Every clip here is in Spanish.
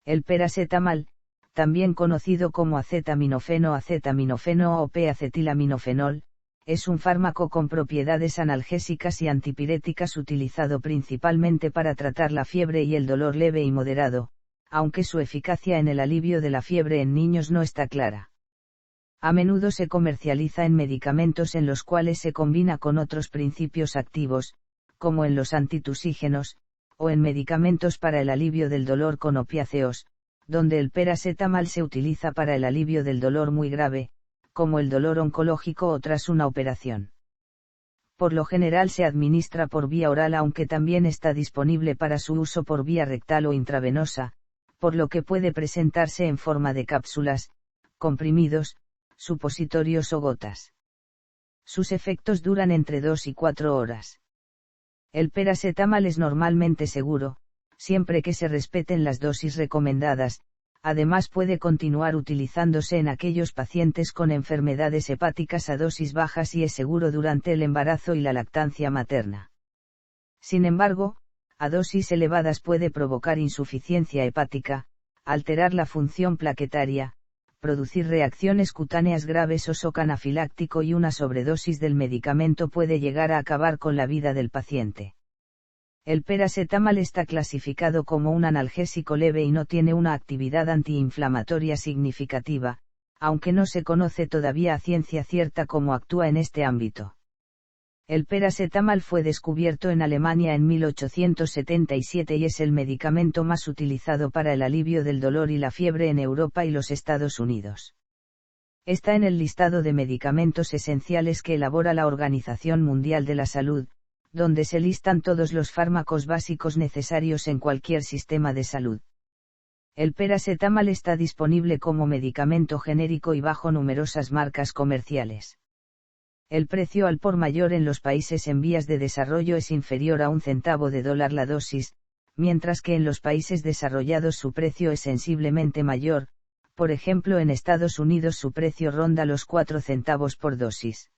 El paracetamol, también conocido como acetaminofeno, acetaminofeno o P-acetilaminofenol, es un fármaco con propiedades analgésicas y antipiréticas utilizado principalmente para tratar la fiebre y el dolor leve y moderado, aunque su eficacia en el alivio de la fiebre en niños no está clara. A menudo se comercializa en medicamentos en los cuales se combina con otros principios activos, como en los antitusígenos, o en medicamentos para el alivio del dolor con opiáceos, donde el paracetamol se utiliza para el alivio del dolor muy grave, como el dolor oncológico o tras una operación. Por lo general se administra por vía oral, aunque también está disponible para su uso por vía rectal o intravenosa, por lo que puede presentarse en forma de cápsulas, comprimidos, supositorios o gotas. Sus efectos duran entre 2 y 4 horas. El paracetamol es normalmente seguro, siempre que se respeten las dosis recomendadas. Además puede continuar utilizándose en aquellos pacientes con enfermedades hepáticas a dosis bajas y es seguro durante el embarazo y la lactancia materna. Sin embargo, a dosis elevadas puede provocar insuficiencia hepática, alterar la función plaquetaria, producir reacciones cutáneas graves o shock anafiláctico, y una sobredosis del medicamento puede llegar a acabar con la vida del paciente. El paracetamol está clasificado como un analgésico leve y no tiene una actividad antiinflamatoria significativa, aunque no se conoce todavía a ciencia cierta cómo actúa en este ámbito. El paracetamol fue descubierto en Alemania en 1877 y es el medicamento más utilizado para el alivio del dolor y la fiebre en Europa y los Estados Unidos. Está en el listado de medicamentos esenciales que elabora la Organización Mundial de la Salud, donde se listan todos los fármacos básicos necesarios en cualquier sistema de salud. El paracetamol está disponible como medicamento genérico y bajo numerosas marcas comerciales. El precio al por mayor en los países en vías de desarrollo es inferior a $1 la dosis, mientras que en los países desarrollados su precio es sensiblemente mayor. Por ejemplo, en Estados Unidos su precio ronda los 4 centavos por dosis.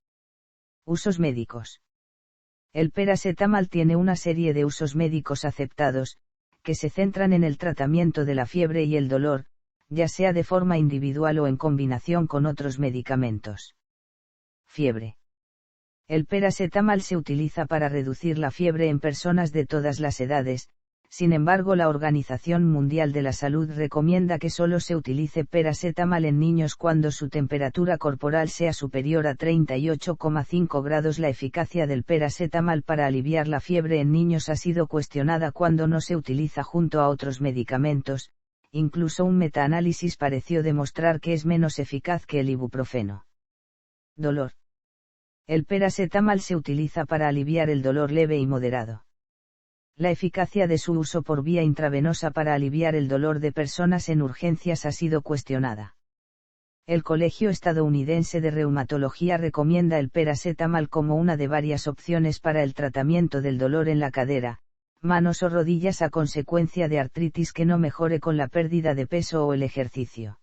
Usos médicos. El paracetamol tiene una serie de usos médicos aceptados, que se centran en el tratamiento de la fiebre y el dolor, ya sea de forma individual o en combinación con otros medicamentos. Fiebre. El paracetamol se utiliza para reducir la fiebre en personas de todas las edades. Sin embargo, la Organización Mundial de la Salud recomienda que solo se utilice paracetamol en niños cuando su temperatura corporal sea superior a 38,5 grados. La eficacia del paracetamol para aliviar la fiebre en niños ha sido cuestionada cuando no se utiliza junto a otros medicamentos. Incluso un metaanálisis pareció demostrar que es menos eficaz que el ibuprofeno. Dolor. El paracetamol se utiliza para aliviar el dolor leve y moderado. La eficacia de su uso por vía intravenosa para aliviar el dolor de personas en urgencias ha sido cuestionada. El Colegio Estadounidense de Reumatología recomienda el paracetamol como una de varias opciones para el tratamiento del dolor en la cadera, manos o rodillas a consecuencia de artritis que no mejore con la pérdida de peso o el ejercicio.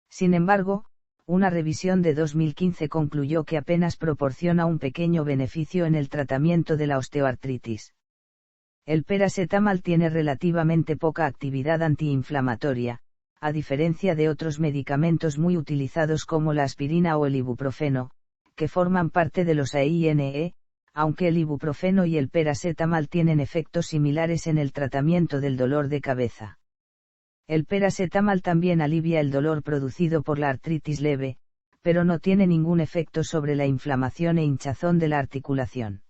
Sin embargo, una revisión de 2015 concluyó que apenas proporciona un pequeño beneficio en el tratamiento de la osteoartritis. El paracetamol tiene relativamente poca actividad antiinflamatoria, a diferencia de otros medicamentos muy utilizados como la aspirina o el ibuprofeno, que forman parte de los AINE, aunque el ibuprofeno y el paracetamol tienen efectos similares en el tratamiento del dolor de cabeza. El paracetamol también alivia el dolor producido por la artritis leve, pero no tiene ningún efecto sobre la inflamación e hinchazón de la articulación.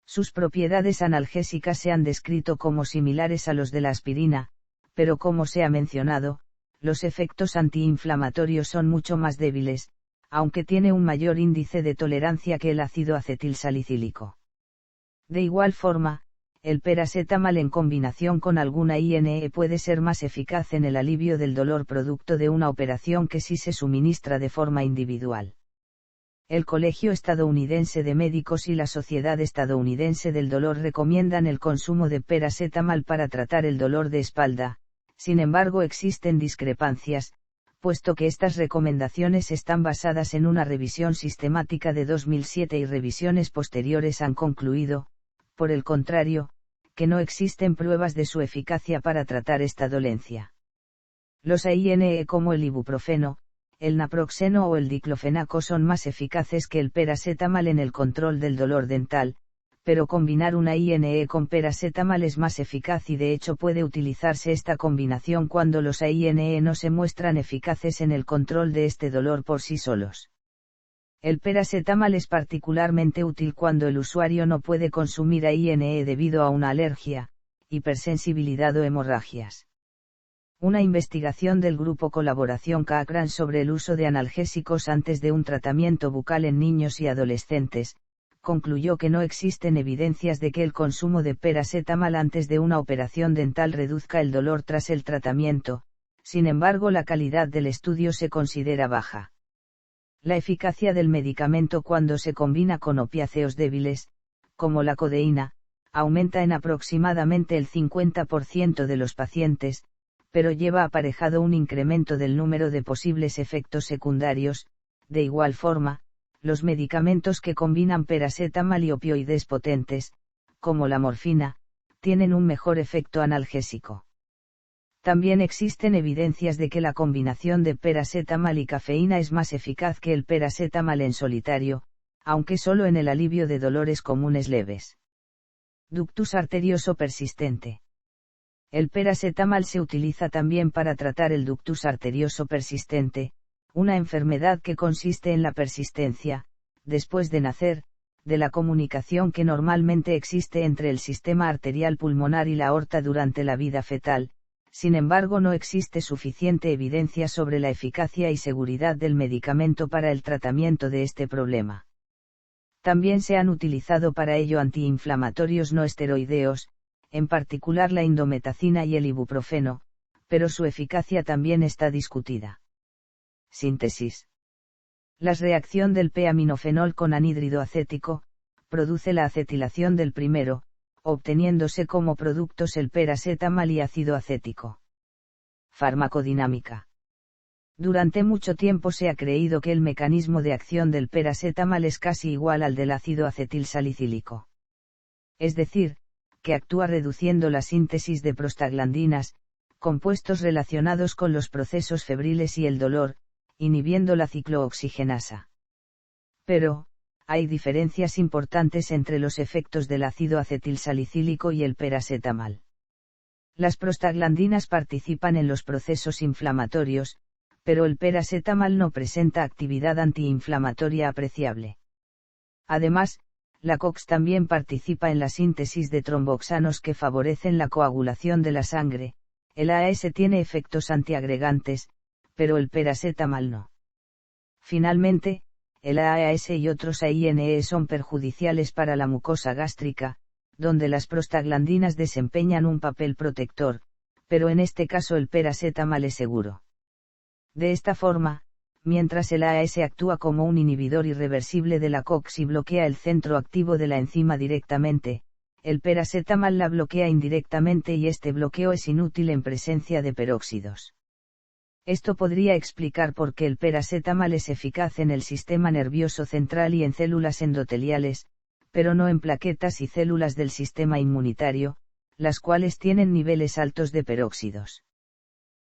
Sus propiedades analgésicas se han descrito como similares a los de la aspirina, pero como se ha mencionado, los efectos antiinflamatorios son mucho más débiles, aunque tiene un mayor índice de tolerancia que el ácido acetilsalicílico. De igual forma, el paracetamol en combinación con alguna INE puede ser más eficaz en el alivio del dolor producto de una operación que si se suministra de forma individual. El Colegio Estadounidense de Médicos y la Sociedad Estadounidense del Dolor recomiendan el consumo de paracetamol para tratar el dolor de espalda. Sin embargo, existen discrepancias, puesto que estas recomendaciones están basadas en una revisión sistemática de 2007 y revisiones posteriores han concluido, por el contrario, que no existen pruebas de su eficacia para tratar esta dolencia. Los AINE como el ibuprofeno, el naproxeno o el diclofenaco son más eficaces que el paracetamol en el control del dolor dental, pero combinar una INE con paracetamol es más eficaz y de hecho puede utilizarse esta combinación cuando los INE no se muestran eficaces en el control de este dolor por sí solos. El paracetamol es particularmente útil cuando el usuario no puede consumir INE debido a una alergia, hipersensibilidad o hemorragias. Una investigación del grupo Colaboración Cochrane sobre el uso de analgésicos antes de un tratamiento bucal en niños y adolescentes, concluyó que no existen evidencias de que el consumo de paracetamol antes de una operación dental reduzca el dolor tras el tratamiento, sin embargo la calidad del estudio se considera baja. La eficacia del medicamento cuando se combina con opiáceos débiles, como la codeína, aumenta en aproximadamente el 50% de los pacientes, pero lleva aparejado un incremento del número de posibles efectos secundarios. De igual forma, los medicamentos que combinan paracetamol y opioides potentes, como la morfina, tienen un mejor efecto analgésico. También existen evidencias de que la combinación de paracetamol y cafeína es más eficaz que el paracetamol en solitario, aunque solo en el alivio de dolores comunes leves. Ductus arterioso persistente. El paracetamol se utiliza también para tratar el ductus arterioso persistente, una enfermedad que consiste en la persistencia, después de nacer, de la comunicación que normalmente existe entre el sistema arterial pulmonar y la aorta durante la vida fetal. Sin embargo, no existe suficiente evidencia sobre la eficacia y seguridad del medicamento para el tratamiento de este problema. También se han utilizado para ello antiinflamatorios no esteroideos, en particular la indometacina y el ibuprofeno, pero su eficacia también está discutida. Síntesis. La reacción del p-aminofenol con anhídrido acético, produce la acetilación del primero, obteniéndose como productos el paracetamol y ácido acético. Farmacodinámica. Durante mucho tiempo se ha creído que el mecanismo de acción del paracetamol es casi igual al del ácido acetilsalicílico. Es decir, que actúa reduciendo la síntesis de prostaglandinas, compuestos relacionados con los procesos febriles y el dolor, inhibiendo la ciclooxigenasa. Pero, hay diferencias importantes entre los efectos del ácido acetilsalicílico y el paracetamol. Las prostaglandinas participan en los procesos inflamatorios, pero el paracetamol no presenta actividad antiinflamatoria apreciable. Además, la COX también participa en la síntesis de tromboxanos que favorecen la coagulación de la sangre. El AAS tiene efectos antiagregantes, pero el paracetamol no. Finalmente, el AAS y otros AINE son perjudiciales para la mucosa gástrica, donde las prostaglandinas desempeñan un papel protector, pero en este caso el paracetamol es seguro. De esta forma, mientras el AAS actúa como un inhibidor irreversible de la COX y bloquea el centro activo de la enzima directamente, el paracetamol la bloquea indirectamente y este bloqueo es inútil en presencia de peróxidos. Esto podría explicar por qué el paracetamol es eficaz en el sistema nervioso central y en células endoteliales, pero no en plaquetas y células del sistema inmunitario, las cuales tienen niveles altos de peróxidos.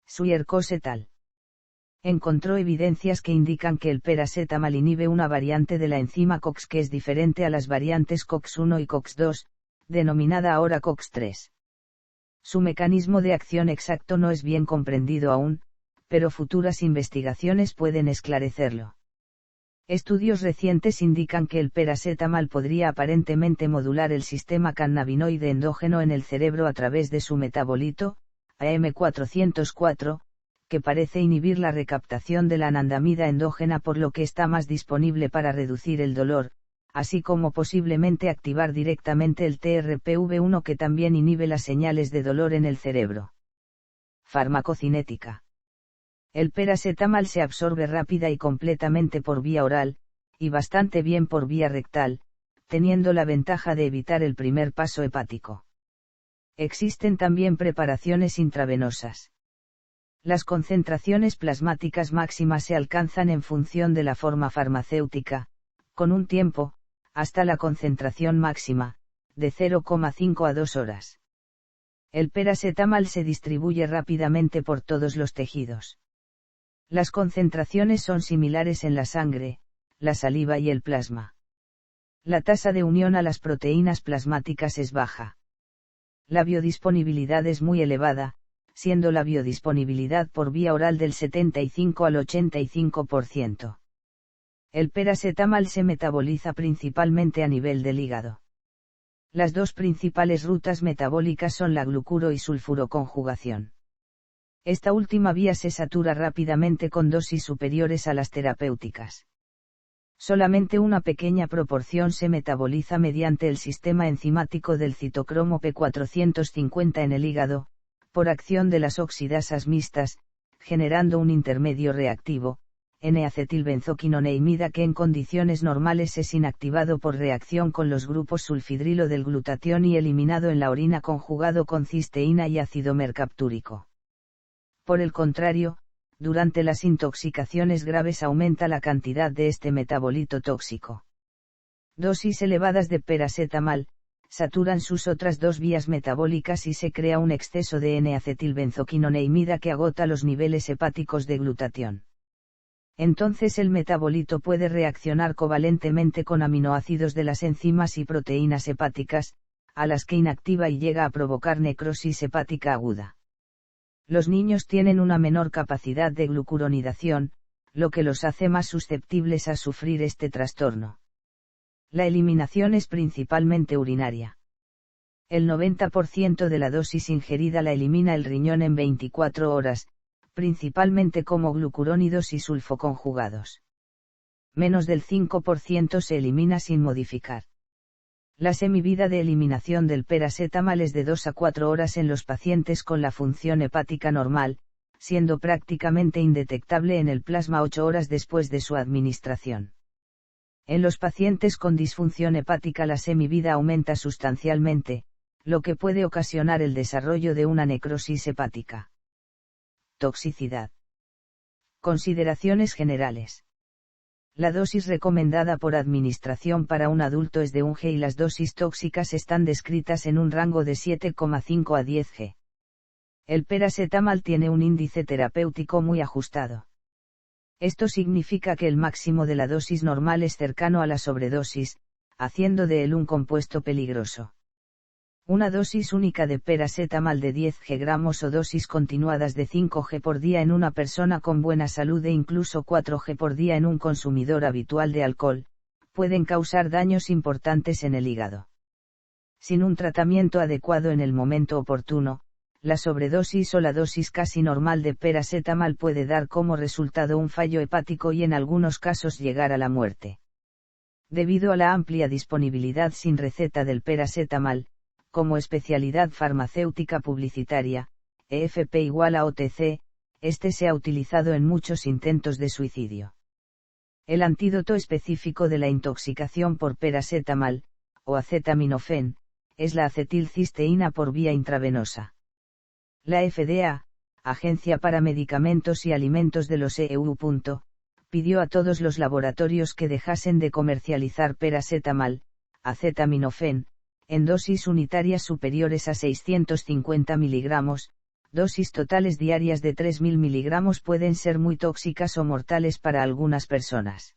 Swierkos et al. Encontró evidencias que indican que el paracetamol inhibe una variante de la enzima COX que es diferente a las variantes COX-1 y COX-2, denominada ahora COX-3. Su mecanismo de acción exacto no es bien comprendido aún, pero futuras investigaciones pueden esclarecerlo. Estudios recientes indican que el paracetamol podría aparentemente modular el sistema cannabinoide endógeno en el cerebro a través de su metabolito, AM404, que parece inhibir la recaptación de la anandamida endógena por lo que está más disponible para reducir el dolor, así como posiblemente activar directamente el TRPV1 que también inhibe las señales de dolor en el cerebro. Farmacocinética. El paracetamol se absorbe rápida y completamente por vía oral, y bastante bien por vía rectal, teniendo la ventaja de evitar el primer paso hepático. Existen también preparaciones intravenosas. Las concentraciones plasmáticas máximas se alcanzan en función de la forma farmacéutica, con un tiempo, hasta la concentración máxima, de 0,5 a 2 horas. El paracetamol se distribuye rápidamente por todos los tejidos. Las concentraciones son similares en la sangre, la saliva y el plasma. La tasa de unión a las proteínas plasmáticas es baja. La biodisponibilidad es muy elevada, siendo la biodisponibilidad por vía oral del 75 al 85%. El paracetamol se metaboliza principalmente a nivel del hígado. Las dos principales rutas metabólicas son la glucuro y sulfuroconjugación. Esta última vía se satura rápidamente con dosis superiores a las terapéuticas. Solamente una pequeña proporción se metaboliza mediante el sistema enzimático del citocromo P450 en el hígado, por acción de las oxidasas mixtas, generando un intermedio reactivo, N-acetilbenzoquinoneimida, que en condiciones normales es inactivado por reacción con los grupos sulfidrilo del glutatión y eliminado en la orina conjugado con cisteína y ácido mercaptúrico. Por el contrario, durante las intoxicaciones graves aumenta la cantidad de este metabolito tóxico. Dosis elevadas de paracetamol saturan sus otras dos vías metabólicas y se crea un exceso de N-acetilbenzoquinoneimida que agota los niveles hepáticos de glutatión. Entonces el metabolito puede reaccionar covalentemente con aminoácidos de las enzimas y proteínas hepáticas, a las que inactiva y llega a provocar necrosis hepática aguda. Los niños tienen una menor capacidad de glucuronidación, lo que los hace más susceptibles a sufrir este trastorno. La eliminación es principalmente urinaria. El 90% de la dosis ingerida la elimina el riñón en 24 horas, principalmente como glucurónidos y sulfoconjugados. Menos del 5% se elimina sin modificar. La semivida de eliminación del paracetamol es de 2 a 4 horas en los pacientes con la función hepática normal, siendo prácticamente indetectable en el plasma 8 horas después de su administración. En los pacientes con disfunción hepática la semivida aumenta sustancialmente, lo que puede ocasionar el desarrollo de una necrosis hepática. Toxicidad. Consideraciones generales. La dosis recomendada por administración para un adulto es de 1 g y las dosis tóxicas están descritas en un rango de 7,5 a 10 g. El paracetamol tiene un índice terapéutico muy ajustado. Esto significa que el máximo de la dosis normal es cercano a la sobredosis, haciendo de él un compuesto peligroso. Una dosis única de paracetamol de 10 g o dosis continuadas de 5 g por día en una persona con buena salud e incluso 4 g por día en un consumidor habitual de alcohol, pueden causar daños importantes en el hígado. Sin un tratamiento adecuado en el momento oportuno, la sobredosis o la dosis casi normal de paracetamol puede dar como resultado un fallo hepático y en algunos casos llegar a la muerte. Debido a la amplia disponibilidad sin receta del paracetamol, como especialidad farmacéutica publicitaria, EFP igual a OTC, este se ha utilizado en muchos intentos de suicidio. El antídoto específico de la intoxicación por paracetamol, o acetaminofén, es la acetilcisteína por vía intravenosa. La FDA, Agencia para Medicamentos y Alimentos de los EU. Pidió a todos los laboratorios que dejasen de comercializar paracetamol, acetaminofén, en dosis unitarias superiores a 650 miligramos, dosis totales diarias de 3.000 miligramos pueden ser muy tóxicas o mortales para algunas personas.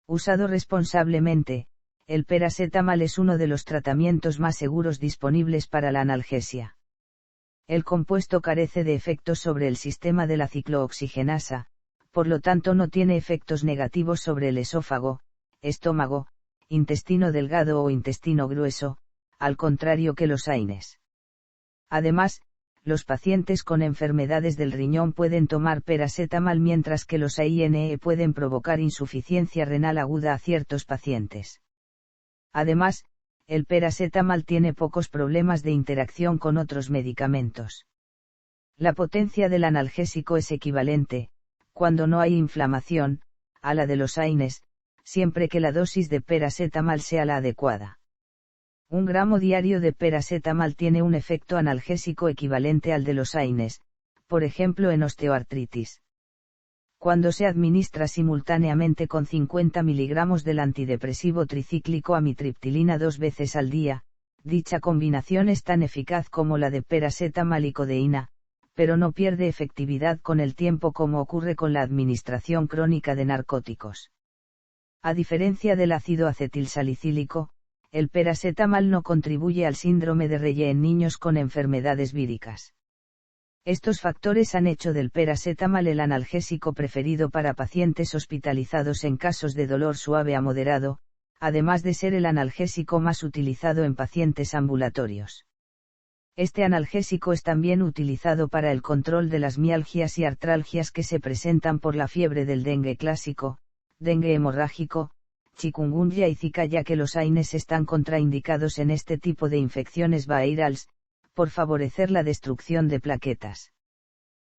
Usado responsablemente, el paracetamol es uno de los tratamientos más seguros disponibles para la analgesia. El compuesto carece de efectos sobre el sistema de la ciclooxigenasa, por lo tanto no tiene efectos negativos sobre el esófago, estómago, intestino delgado o intestino grueso, al contrario que los AINES. Además, los pacientes con enfermedades del riñón pueden tomar paracetamol mientras que los AINE pueden provocar insuficiencia renal aguda a ciertos pacientes. Además, el paracetamol tiene pocos problemas de interacción con otros medicamentos. La potencia del analgésico es equivalente, cuando no hay inflamación, a la de los AINES, siempre que la dosis de paracetamol sea la adecuada. 1 gramo diario de paracetamol tiene un efecto analgésico equivalente al de los AINES, por ejemplo en osteoartritis. Cuando se administra simultáneamente con 50 miligramos del antidepresivo tricíclico amitriptilina 2 veces al día, Dicha combinación es tan eficaz como la de paracetamol y codeína, pero no pierde efectividad con el tiempo como ocurre con la administración crónica de narcóticos. A diferencia del ácido acetilsalicílico, el paracetamol no contribuye al síndrome de Reye en niños con enfermedades víricas. Estos factores han hecho del paracetamol el analgésico preferido para pacientes hospitalizados en casos de dolor suave a moderado, además de ser el analgésico más utilizado en pacientes ambulatorios. Este analgésico es también utilizado para el control de las mialgias y artralgias que se presentan por la fiebre del dengue clásico, dengue hemorrágico, chikungunya y zika, ya que los AINES están contraindicados en este tipo de infecciones virales, por favorecer la destrucción de plaquetas.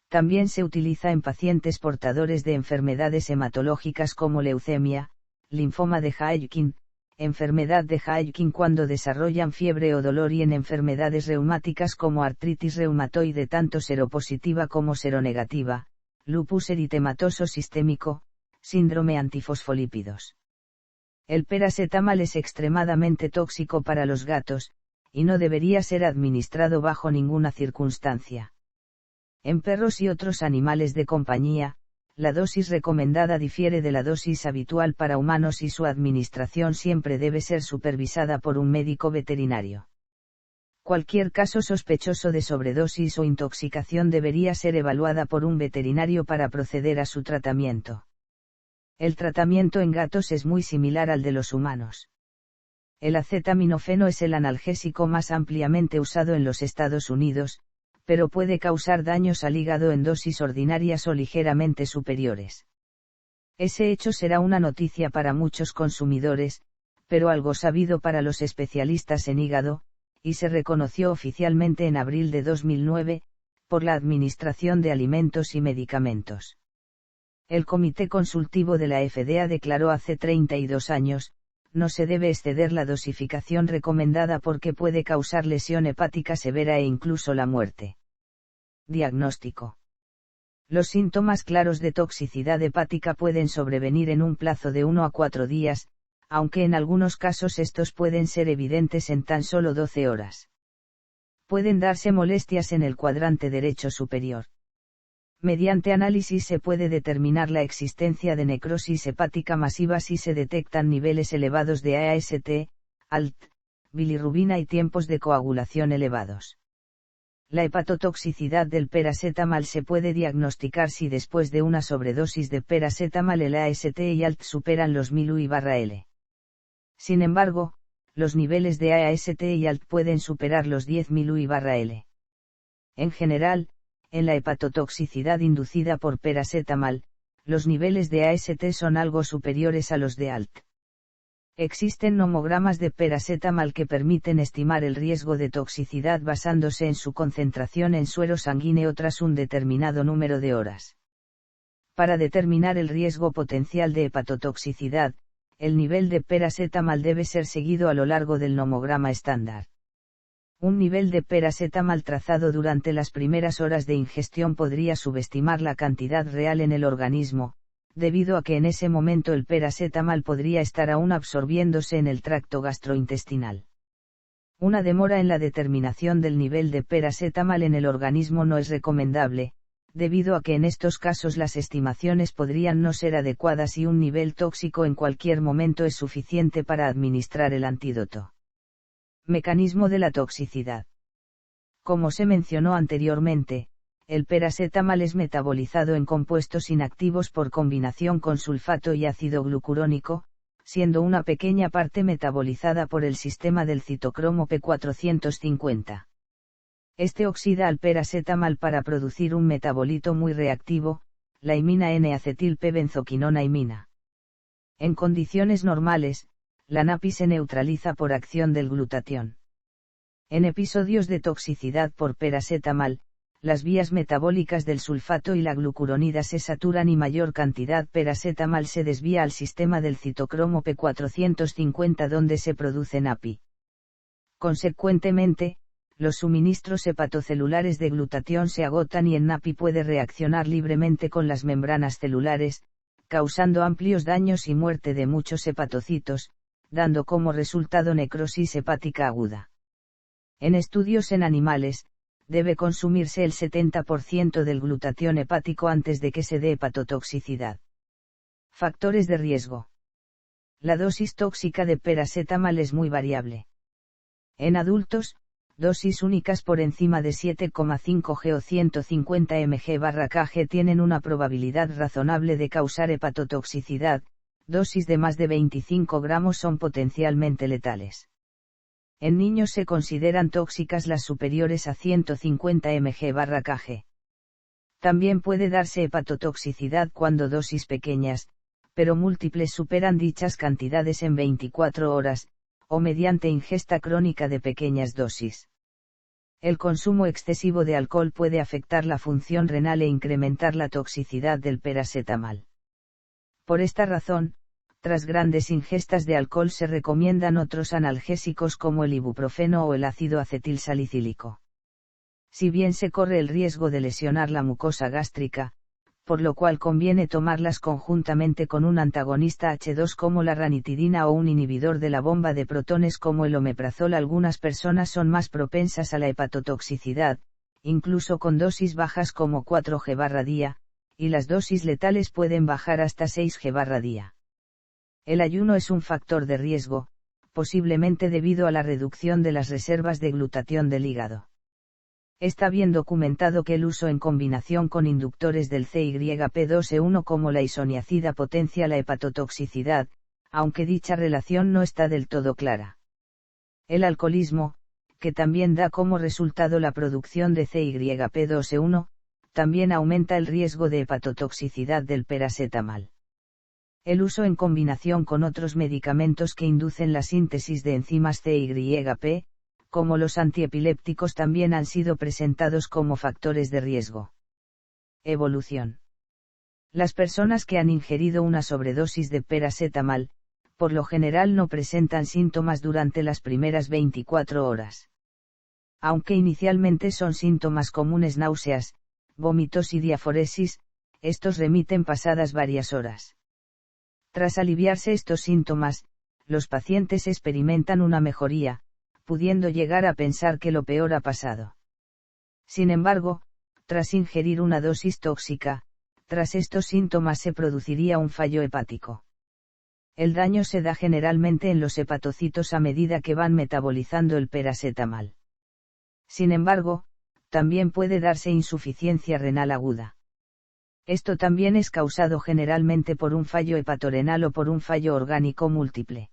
También se utiliza en pacientes portadores de enfermedades hematológicas como leucemia, linfoma de Hodgkin, enfermedad de Hodgkin cuando desarrollan fiebre o dolor, y en enfermedades reumáticas como artritis reumatoide tanto seropositiva como seronegativa, lupus eritematoso sistémico, síndrome antifosfolípidos. El paracetamol es extremadamente tóxico para los gatos, y no debería ser administrado bajo ninguna circunstancia. En perros y otros animales de compañía, la dosis recomendada difiere de la dosis habitual para humanos y su administración siempre debe ser supervisada por un médico veterinario. Cualquier caso sospechoso de sobredosis o intoxicación debería ser evaluada por un veterinario para proceder a su tratamiento. El tratamiento en gatos es muy similar al de los humanos. El acetaminofeno es el analgésico más ampliamente usado en los Estados Unidos, pero puede causar daños al hígado en dosis ordinarias o ligeramente superiores. Ese hecho será una noticia para muchos consumidores, pero algo sabido para los especialistas en hígado, y se reconoció oficialmente en abril de 2009, por la Administración de Alimentos y Medicamentos. El Comité Consultivo de la FDA declaró hace 32 años, no se debe exceder la dosificación recomendada porque puede causar lesión hepática severa e incluso la muerte. Diagnóstico. Los síntomas claros de toxicidad hepática pueden sobrevenir en un plazo de 1 a 4 días, aunque en algunos casos estos pueden ser evidentes en tan solo 12 horas. Pueden darse molestias en el cuadrante derecho superior. Mediante análisis se puede determinar la existencia de necrosis hepática masiva si se detectan niveles elevados de AST, ALT, bilirrubina y tiempos de coagulación elevados. La hepatotoxicidad del paracetamol se puede diagnosticar si después de una sobredosis de paracetamol el AST y ALT superan los 1000 U/L. Sin embargo, los niveles de AST y ALT pueden superar los 10.000 U/L. En general, en la hepatotoxicidad inducida por paracetamol, los niveles de AST son algo superiores a los de ALT. Existen nomogramas de paracetamol que permiten estimar el riesgo de toxicidad basándose en su concentración en suero sanguíneo tras un determinado número de horas. Para determinar el riesgo potencial de hepatotoxicidad, el nivel de paracetamol debe ser seguido a lo largo del nomograma estándar. Un nivel de paracetamol trazado durante las primeras horas de ingestión podría subestimar la cantidad real en el organismo, debido a que en ese momento el paracetamol podría estar aún absorbiéndose en el tracto gastrointestinal. Una demora en la determinación del nivel de paracetamol en el organismo no es recomendable, debido a que en estos casos las estimaciones podrían no ser adecuadas y un nivel tóxico en cualquier momento es suficiente para administrar el antídoto. Mecanismo de la toxicidad. Como se mencionó anteriormente, el paracetamol es metabolizado en compuestos inactivos por combinación con sulfato y ácido glucurónico, siendo una pequeña parte metabolizada por el sistema del citocromo P450. Este oxida al paracetamol para producir un metabolito muy reactivo, la imina N-acetil-P-benzoquinona imina. En condiciones normales, la NAPI se neutraliza por acción del glutatión. En episodios de toxicidad por paracetamol, las vías metabólicas del sulfato y la glucuronida se saturan y mayor cantidad paracetamol se desvía al sistema del citocromo P450 donde se produce NAPI. Consecuentemente, los suministros hepatocelulares de glutatión se agotan y el NAPI puede reaccionar libremente con las membranas celulares, causando amplios daños y muerte de muchos hepatocitos, dando como resultado necrosis hepática aguda. En estudios en animales, debe consumirse el 70% del glutatión hepático antes de que se dé hepatotoxicidad. Factores de riesgo. La dosis tóxica de paracetamol es muy variable. En adultos, dosis únicas por encima de 7,5 g o 150 mg/kg tienen una probabilidad razonable de causar hepatotoxicidad, dosis de más de 25 gramos son potencialmente letales. En niños se consideran tóxicas las superiores a 150 mg/kg. También puede darse hepatotoxicidad cuando dosis pequeñas, pero múltiples superan dichas cantidades en 24 horas, o mediante ingesta crónica de pequeñas dosis. El consumo excesivo de alcohol puede afectar la función renal e incrementar la toxicidad del paracetamol. Por esta razón, tras grandes ingestas de alcohol se recomiendan otros analgésicos como el ibuprofeno o el ácido acetilsalicílico. Si bien se corre el riesgo de lesionar la mucosa gástrica, por lo cual conviene tomarlas conjuntamente con un antagonista H2 como la ranitidina o un inhibidor de la bomba de protones como el omeprazol. Algunas personas son más propensas a la hepatotoxicidad, incluso con dosis bajas como 4 g/día, y las dosis letales pueden bajar hasta 6 g/día. El ayuno es un factor de riesgo, posiblemente debido a la reducción de las reservas de glutatión del hígado. Está bien documentado que el uso en combinación con inductores del CYP2E1 como la isoniazida potencia la hepatotoxicidad, aunque dicha relación no está del todo clara. El alcoholismo, que también da como resultado la producción de CYP2E1, también aumenta el riesgo de hepatotoxicidad del paracetamol. El uso en combinación con otros medicamentos que inducen la síntesis de enzimas CYP, como los antiepilépticos, también han sido presentados como factores de riesgo. Evolución. Las personas que han ingerido una sobredosis de paracetamol, por lo general no presentan síntomas durante las primeras 24 horas. Aunque inicialmente son síntomas comunes náuseas, vómitos y diaforesis, estos remiten pasadas varias horas. Tras aliviarse estos síntomas, los pacientes experimentan una mejoría, pudiendo llegar a pensar que lo peor ha pasado. Sin embargo, tras ingerir una dosis tóxica, tras estos síntomas se produciría un fallo hepático. El daño se da generalmente en los hepatocitos a medida que van metabolizando el paracetamol. Sin embargo, también puede darse insuficiencia renal aguda. Esto también es causado generalmente por un fallo hepatorenal o por un fallo orgánico múltiple.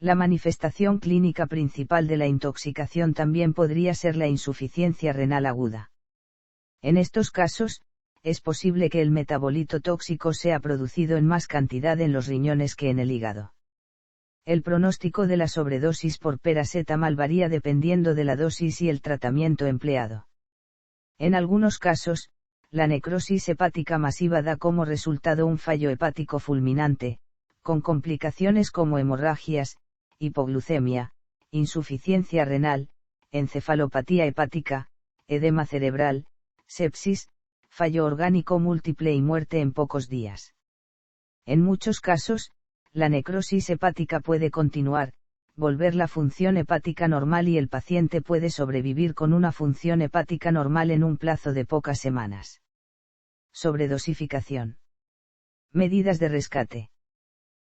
La manifestación clínica principal de la intoxicación también podría ser la insuficiencia renal aguda. En estos casos, es posible que el metabolito tóxico sea producido en más cantidad en los riñones que en el hígado. El pronóstico de la sobredosis por paracetamol varía dependiendo de la dosis y el tratamiento empleado. En algunos casos, la necrosis hepática masiva da como resultado un fallo hepático fulminante, con complicaciones como hemorragias, hipoglucemia, insuficiencia renal, encefalopatía hepática, edema cerebral, sepsis, fallo orgánico múltiple y muerte en pocos días. En muchos casos, la necrosis hepática puede continuar, volver la función hepática normal y el paciente puede sobrevivir con una función hepática normal en un plazo de pocas semanas. Sobredosificación. Medidas de rescate.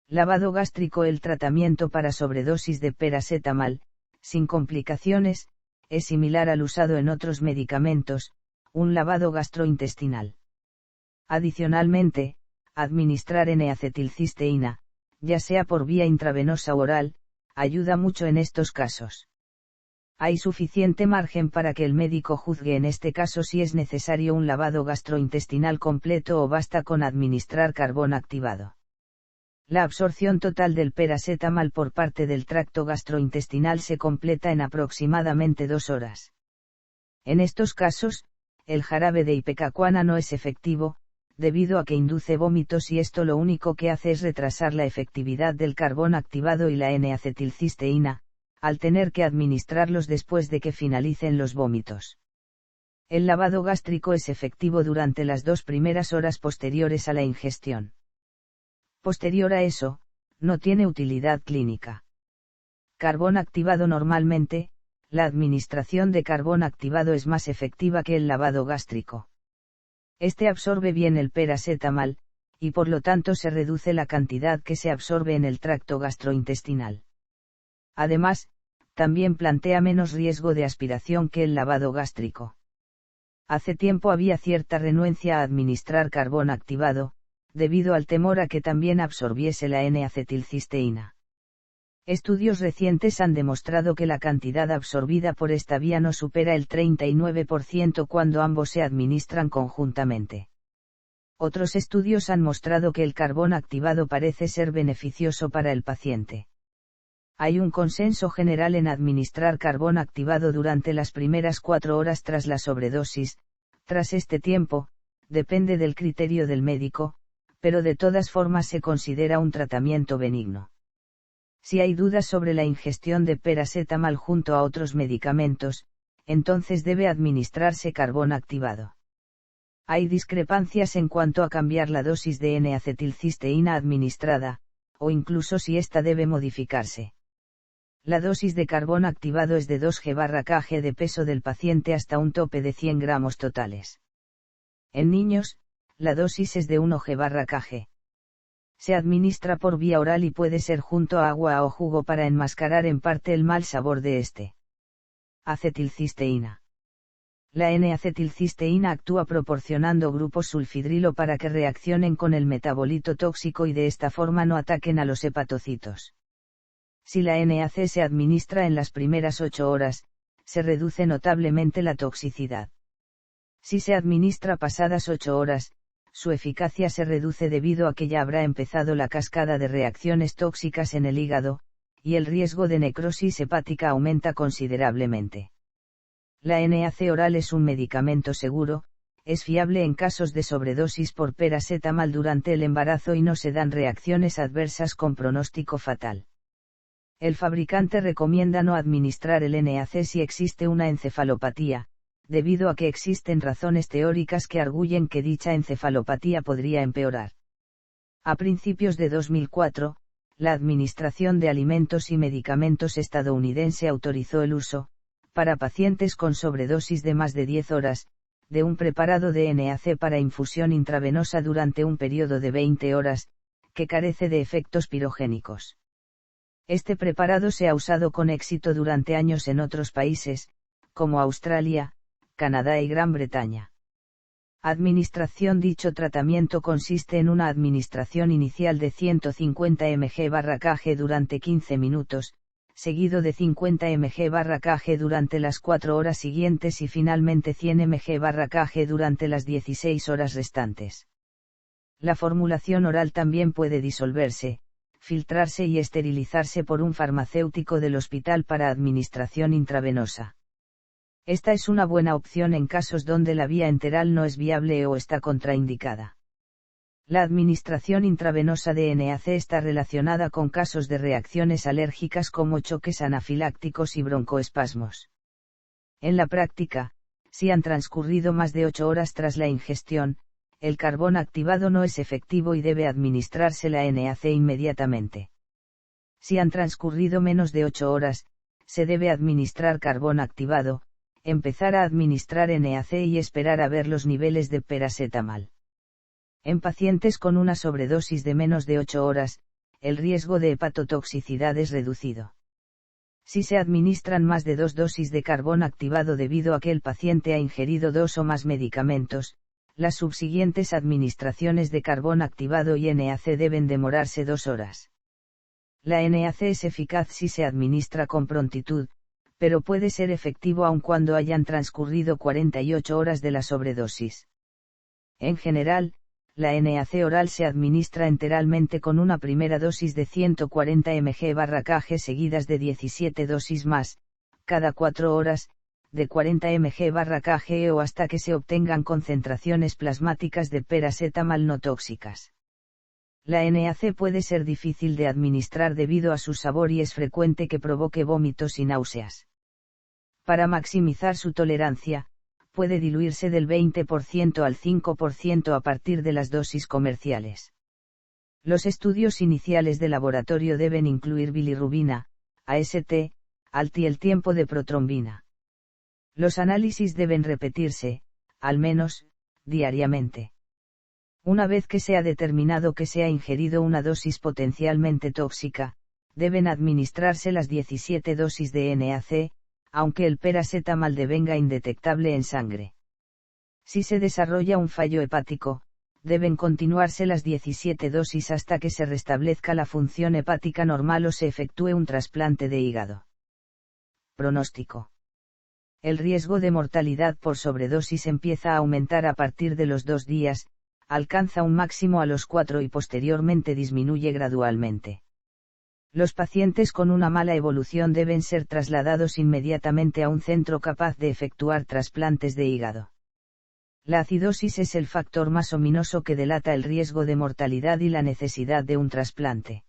Lavado gástrico. El tratamiento para sobredosis de paracetamol, sin complicaciones, es similar al usado en otros medicamentos, un lavado gastrointestinal. Adicionalmente, administrar N-acetilcisteína, ya sea por vía intravenosa o oral, ayuda mucho en estos casos. Hay suficiente margen para que el médico juzgue en este caso si es necesario un lavado gastrointestinal completo o basta con administrar carbón activado. La absorción total del paracetamol por parte del tracto gastrointestinal se completa en aproximadamente 2 horas. En estos casos, el jarabe de ipecacuana no es efectivo, debido a que induce vómitos y esto lo único que hace es retrasar la efectividad del carbón activado y la N-acetilcisteína, al tener que administrarlos después de que finalicen los vómitos. El lavado gástrico es efectivo durante las 2 primeras horas posteriores a la ingestión. Posterior a eso, no tiene utilidad clínica. Carbón activado. Normalmente, La administración de carbón activado es más efectiva que el lavado gástrico. Este absorbe bien el paracetamol, y por lo tanto se reduce la cantidad que se absorbe en el tracto gastrointestinal. Además, también plantea menos riesgo de aspiración que el lavado gástrico. Hace tiempo había cierta renuencia a administrar carbón activado, debido al temor a que también absorbiese la N-acetilcisteína. Estudios recientes han demostrado que la cantidad absorbida por esta vía no supera el 39% cuando ambos se administran conjuntamente. Otros estudios han mostrado que el carbón activado parece ser beneficioso para el paciente. Hay un consenso general en administrar carbón activado durante las primeras 4 horas tras la sobredosis. Tras este tiempo, depende del criterio del médico, pero de todas formas se considera un tratamiento benigno. Si hay dudas sobre la ingestión de paracetamol junto a otros medicamentos, entonces debe administrarse carbón activado. Hay discrepancias en cuanto a cambiar la dosis de N-acetilcisteína administrada, o incluso si ésta debe modificarse. La dosis de carbón activado es de 2 g/kg de peso del paciente hasta un tope de 100 gramos totales. En niños, la dosis es de 1 g/kg. Se administra por vía oral y puede ser junto a agua o jugo para enmascarar en parte el mal sabor de este. Acetilcisteína. La N-acetilcisteína actúa proporcionando grupos sulfidrilo para que reaccionen con el metabolito tóxico y de esta forma no ataquen a los hepatocitos. Si la NAC se administra en las primeras 8 horas, se reduce notablemente la toxicidad. Si se administra pasadas 8 horas, su eficacia se reduce debido a que ya habrá empezado la cascada de reacciones tóxicas en el hígado, y el riesgo de necrosis hepática aumenta considerablemente. La NAC oral es un medicamento seguro, es fiable en casos de sobredosis por paracetamol durante el embarazo y no se dan reacciones adversas con pronóstico fatal. El fabricante recomienda no administrar el NAC si existe una encefalopatía, debido a que existen razones teóricas que arguyen que dicha encefalopatía podría empeorar. A principios de 2004, la Administración de Alimentos y Medicamentos estadounidense autorizó el uso, para pacientes con sobredosis de más de 10 horas, de un preparado de NAC para infusión intravenosa durante un periodo de 20 horas, que carece de efectos pirogénicos. Este preparado se ha usado con éxito durante años en otros países, como Australia, Canadá y Gran Bretaña. Administración. Dicho tratamiento consiste en una administración inicial de 150 mg/kg durante 15 minutos, seguido de 50 mg/kg durante las 4 horas siguientes y finalmente 100 mg/kg durante las 16 horas restantes. La formulación oral también puede disolverse, filtrarse y esterilizarse por un farmacéutico del hospital para administración intravenosa. Esta es una buena opción en casos donde la vía enteral no es viable o está contraindicada. La administración intravenosa de NAC está relacionada con casos de reacciones alérgicas como choques anafilácticos y broncoespasmos. En la práctica, si han transcurrido más de 8 horas tras la ingestión, el carbón activado no es efectivo y debe administrarse la NAC inmediatamente. Si han transcurrido menos de 8 horas, se debe administrar carbón activado, empezar a administrar NAC y esperar a ver los niveles de paracetamol. En pacientes con una sobredosis de menos de 8 horas, el riesgo de hepatotoxicidad es reducido. Si se administran más de 2 dosis de carbón activado debido a que el paciente ha ingerido 2 o más medicamentos, las subsiguientes administraciones de carbón activado y NAC deben demorarse 2 horas. La NAC es eficaz si se administra con prontitud, pero puede ser efectivo aun cuando hayan transcurrido 48 horas de la sobredosis. En general, la NAC oral se administra enteralmente con una primera dosis de 140 mg/kg seguidas de 17 dosis más, cada 4 horas, de 40 mg/kg o hasta que se obtengan concentraciones plasmáticas de paracetamol no tóxicas. La NAC puede ser difícil de administrar debido a su sabor y es frecuente que provoque vómitos y náuseas. Para maximizar su tolerancia, puede diluirse del 20% al 5% a partir de las dosis comerciales. Los estudios iniciales de laboratorio deben incluir bilirrubina, AST, alt y el tiempo de protrombina. Los análisis deben repetirse, al menos, diariamente. Una vez que se ha determinado que se ha ingerido una dosis potencialmente tóxica, deben administrarse las 17 dosis de NaC, aunque el paracetamol devenga indetectable en sangre. Si se desarrolla un fallo hepático, deben continuarse las 17 dosis hasta que se restablezca la función hepática normal o se efectúe un trasplante de hígado. Pronóstico. El riesgo de mortalidad por sobredosis empieza a aumentar a partir de los 2 días, alcanza un máximo a los 4 y posteriormente disminuye gradualmente. Los pacientes con una mala evolución deben ser trasladados inmediatamente a un centro capaz de efectuar trasplantes de hígado. La acidosis es el factor más ominoso que delata el riesgo de mortalidad y la necesidad de un trasplante.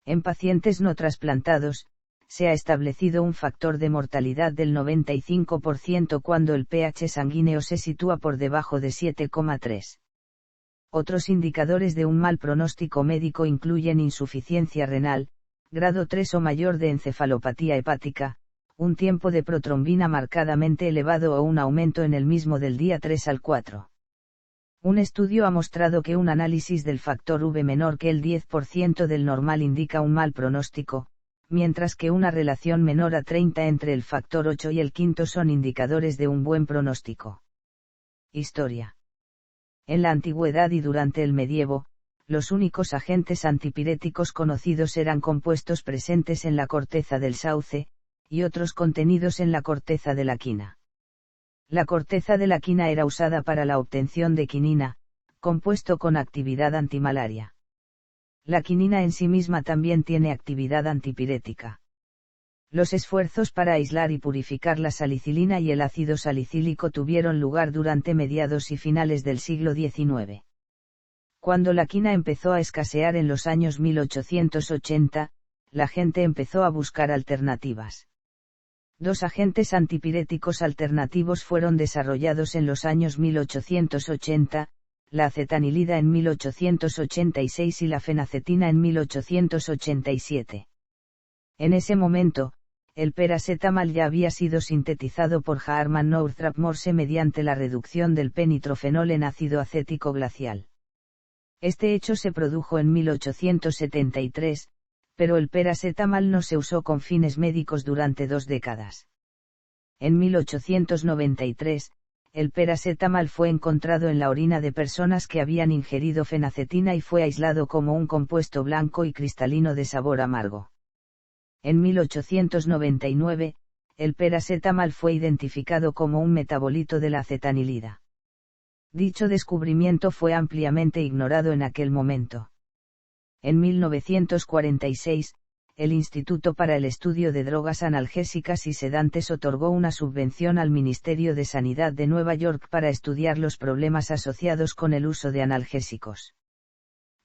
En pacientes no trasplantados, se ha establecido un factor de mortalidad del 95% cuando el pH sanguíneo se sitúa por debajo de 7,3. Otros indicadores de un mal pronóstico médico incluyen insuficiencia renal, grado 3 o mayor de encefalopatía hepática, un tiempo de protrombina marcadamente elevado o un aumento en el mismo del día 3 al 4. Un estudio ha mostrado que un análisis del factor V menor que el 10% del normal indica un mal pronóstico, mientras que una relación menor a 30 entre el factor 8 y el quinto son indicadores de un buen pronóstico. Historia. En la antigüedad y durante el medievo, los únicos agentes antipiréticos conocidos eran compuestos presentes en la corteza del sauce, y otros contenidos en la corteza de la quina. La corteza de la quina era usada para la obtención de quinina, compuesto con actividad antimalaria. La quinina en sí misma también tiene actividad antipirética. Los esfuerzos para aislar y purificar la salicilina y el ácido salicílico tuvieron lugar durante mediados y finales del siglo XIX. Cuando la quina empezó a escasear en los años 1880, la gente empezó a buscar alternativas. 2 agentes antipiréticos alternativos fueron desarrollados en los años 1880, la acetanilida en 1886 y la fenacetina en 1887. En ese momento, el paracetamol ya había sido sintetizado por Harman Northrop Morse mediante la reducción del P-nitrofenol en ácido acético glacial. Este hecho se produjo en 1873, pero el paracetamol no se usó con fines médicos durante 2 décadas. En 1893, el paracetamol fue encontrado en la orina de personas que habían ingerido fenacetina y fue aislado como un compuesto blanco y cristalino de sabor amargo. En 1899, el paracetamol fue identificado como un metabolito de la acetanilida. Dicho descubrimiento fue ampliamente ignorado en aquel momento. En 1946, el Instituto para el Estudio de Drogas Analgésicas y Sedantes otorgó una subvención al Ministerio de Sanidad de Nueva York para estudiar los problemas asociados con el uso de analgésicos.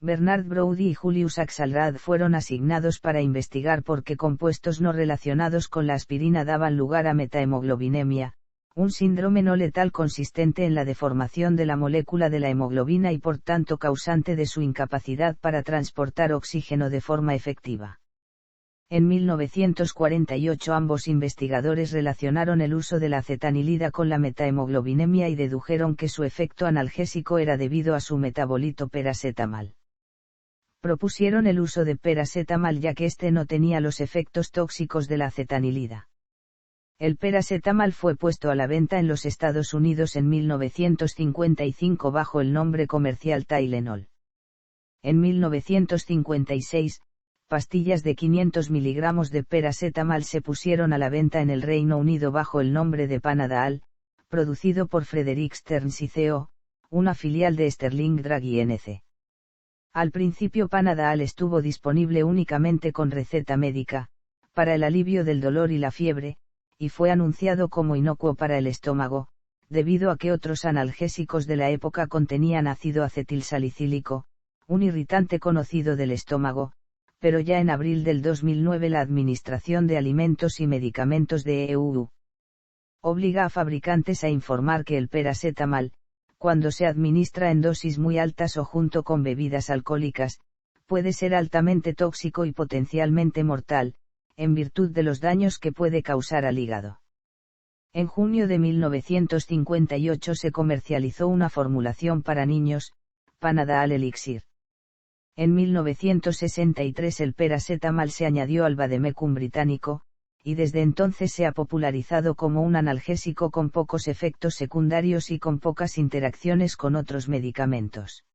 Bernard Brody y Julius Axelrad fueron asignados para investigar por qué compuestos no relacionados con la aspirina daban lugar a metahemoglobinemia, un síndrome no letal consistente en la deformación de la molécula de la hemoglobina y por tanto causante de su incapacidad para transportar oxígeno de forma efectiva. En 1948 ambos investigadores relacionaron el uso de la acetanilida con la metahemoglobinemia y dedujeron que su efecto analgésico era debido a su metabolito paracetamol. Propusieron el uso de paracetamol ya que este no tenía los efectos tóxicos de la acetanilida. El paracetamol fue puesto a la venta en los Estados Unidos en 1955 bajo el nombre comercial Tylenol. En 1956, pastillas de 500 miligramos de paracetamol se pusieron a la venta en el Reino Unido bajo el nombre de Panadol, producido por Frederick Stearns y Co., una filial de Sterling Drug Inc. Al principio Panadol estuvo disponible únicamente con receta médica, para el alivio del dolor y la fiebre, y fue anunciado como inocuo para el estómago, debido a que otros analgésicos de la época contenían ácido acetilsalicílico, un irritante conocido del estómago, pero ya en abril del 2009 la Administración de Alimentos y Medicamentos de EU obliga a fabricantes a informar que el paracetamol, cuando se administra en dosis muy altas o junto con bebidas alcohólicas, puede ser altamente tóxico y potencialmente mortal, en virtud de los daños que puede causar al hígado. En junio de 1958 se comercializó una formulación para niños, Panadol Elixir. En 1963 el paracetamol se añadió al vademecum británico, y desde entonces se ha popularizado como un analgésico con pocos efectos secundarios y con pocas interacciones con otros medicamentos.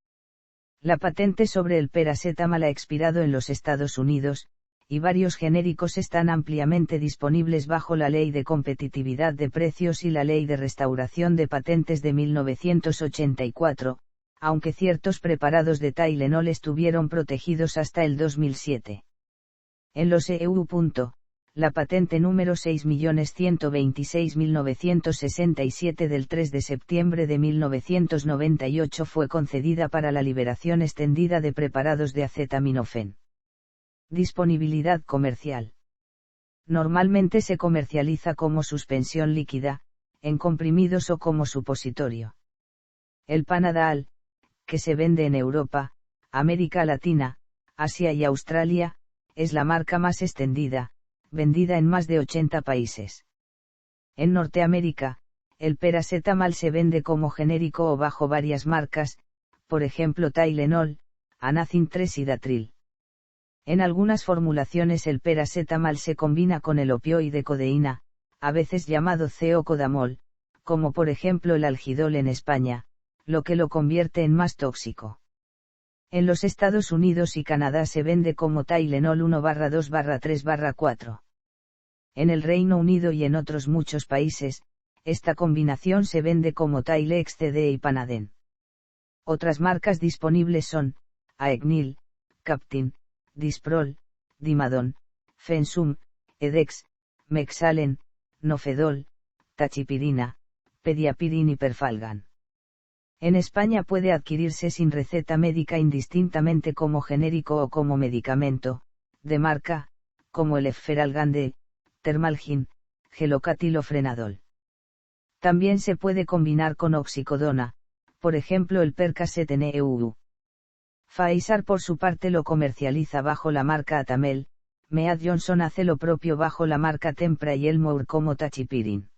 La patente sobre el paracetamol ha expirado en los Estados Unidos, y varios genéricos están ampliamente disponibles bajo la Ley de Competitividad de Precios y la Ley de Restauración de Patentes de 1984, aunque ciertos preparados de Tylenol estuvieron protegidos hasta el 2007. En los EU. La patente número 6.126.967 del 3 de septiembre de 1998 fue concedida para la liberación extendida de preparados de acetaminofén. Disponibilidad comercial. Normalmente se comercializa como suspensión líquida, en comprimidos o como supositorio. El Panadol, que se vende en Europa, América Latina, Asia y Australia, es la marca más extendida, vendida en más de 80 países. En Norteamérica, el paracetamol se vende como genérico o bajo varias marcas, por ejemplo Tylenol, Anacin 3 y Datril. En algunas formulaciones el paracetamol se combina con el opioide codeína, a veces llamado ceocodamol, como por ejemplo el Algidol en España, lo que lo convierte en más tóxico. En los Estados Unidos y Canadá se vende como Tylenol 1/2/3/4. En el Reino Unido y en otros muchos países, esta combinación se vende como Tylex CD y Panaden. Otras marcas disponibles son, Aegnil, Captin, Disprol, Dimadon, Fensum, Edex, Mexalen, Nofedol, Tachipirina, Pediapirin y Perfalgan. En España puede adquirirse sin receta médica indistintamente como genérico o como medicamento, de marca, como el Efferalgan de Termalgin, Gelocatil o Frenadol. También se puede combinar con oxicodona, por ejemplo el Percocet en EU. Pfizer por su parte lo comercializa bajo la marca Atamel, Mead Johnson hace lo propio bajo la marca Tempra y Elmour como Tachipirin.